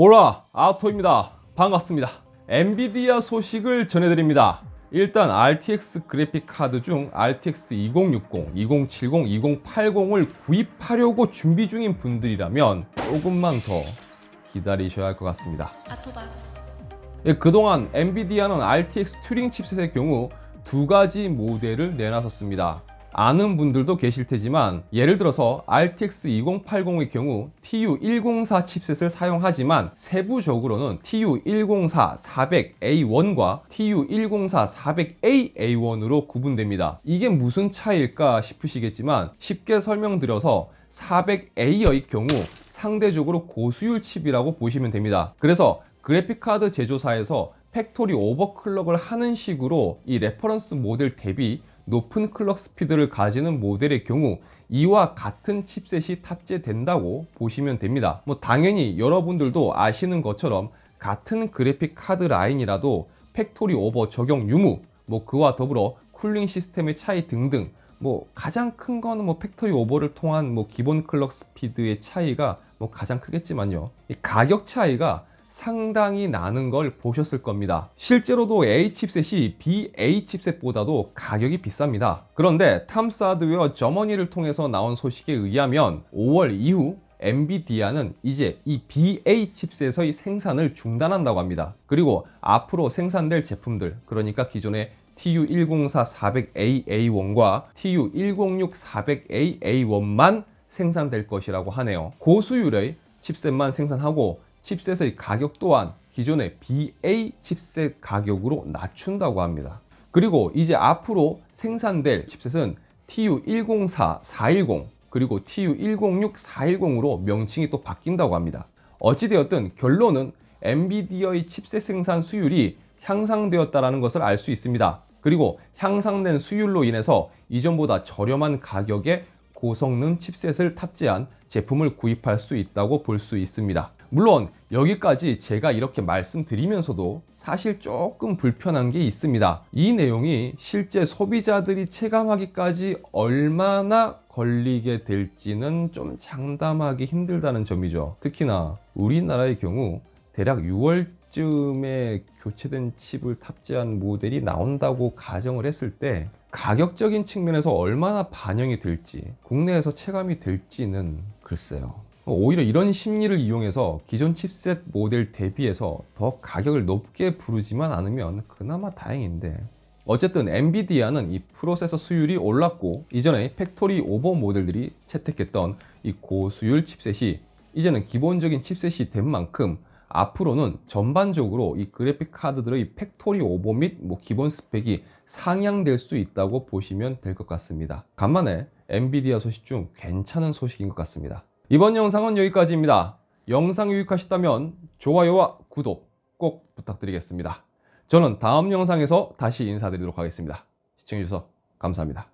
보라 아토입니다. 반갑습니다. 엔비디아 소식을 전해드립니다. 일단 RTX 그래픽 카드 중 RTX 2060, 2070, 2080을 구입하려고 준비 중인 분들이라면 조금만 더 기다리셔야 할 것 같습니다. 예, 그동안 엔비디아는 RTX 튜링 칩셋의 경우 두 가지 모델을 내놨었습니다. 아는 분들도 계실 테지만 예를 들어서 RTX 2080의 경우 TU104 칩셋을 사용하지만 세부적으로는 TU104 400A1과 TU104 400AA1으로 구분됩니다. 이게 무슨 차이일까 싶으시겠지만 쉽게 설명드려서 400A의 경우 상대적으로 고수율 칩이라고 보시면 됩니다. 그래서 그래픽카드 제조사에서 팩토리 오버클럭을 하는 식으로 이 레퍼런스 모델 대비 높은 클럭 스피드를 가지는 모델의 경우 이와 같은 칩셋이 탑재된다고 보시면 됩니다. 당연히 여러분들도 아시는 것처럼 같은 그래픽 카드 라인이라도 팩토리 오버 적용 유무, 그와 더불어 쿨링 시스템의 차이 등등 가장 큰 거는 팩토리 오버를 통한 기본 클럭 스피드의 차이가 가장 크겠지만요. 이 가격 차이가 상당히 나는 걸 보셨을 겁니다. 실제로도 A 칩셋이 BA 칩셋보다도 가격이 비쌉니다. 그런데 탐스 하드웨어 저머니를 통해서 나온 소식에 의하면 5월 이후 엔비디아는 이제 이 BA 칩셋의 생산을 중단한다고 합니다. 그리고 앞으로 생산될 제품들, 그러니까 기존의 TU104 400AA1과 TU106 400AA1만 생산될 것이라고 하네요. 고수율의 칩셋만 생산하고 칩셋의 가격 또한 기존의 BA 칩셋 가격으로 낮춘다고 합니다. 그리고 이제 앞으로 생산될 칩셋은 TU104 410 그리고 TU106 410으로 명칭이 또 바뀐다고 합니다. 어찌되었든 결론은 엔비디아의 칩셋 생산 수율이 향상되었다는 것을 알 수 있습니다. 그리고 향상된 수율로 인해서 이전보다 저렴한 가격에 고성능 칩셋을 탑재한 제품을 구입할 수 있다고 볼 수 있습니다. 물론 여기까지 제가 이렇게 말씀드리면서도 사실 조금 불편한 게 있습니다. 이 내용이 실제 소비자들이 체감하기까지 얼마나 걸리게 될지는 좀 장담하기 힘들다는 점이죠. 특히나 우리나라의 경우 대략 6월쯤에 교체된 칩을 탑재한 모델이 나온다고 가정을 했을 때 가격적인 측면에서 얼마나 반영이 될지, 국내에서 체감이 될지는 글쎄요. 오히려 이런 심리를 이용해서 기존 칩셋 모델 대비해서 더 가격을 높게 부르지만 않으면 그나마 다행인데, 어쨌든 엔비디아는 이 프로세서 수율이 올랐고 이전에 팩토리 오버 모델들이 채택했던 이 고수율 칩셋이 이제는 기본적인 칩셋이 된 만큼 앞으로는 전반적으로 이 그래픽 카드들의 팩토리 오버 및 기본 스펙이 상향될 수 있다고 보시면 될 것 같습니다. 간만에 엔비디아 소식 중 괜찮은 소식인 것 같습니다. 이번 영상은 여기까지입니다. 영상 유익하셨다면 좋아요와 구독 꼭 부탁드리겠습니다. 저는 다음 영상에서 다시 인사드리도록 하겠습니다. 시청해주셔서 감사합니다.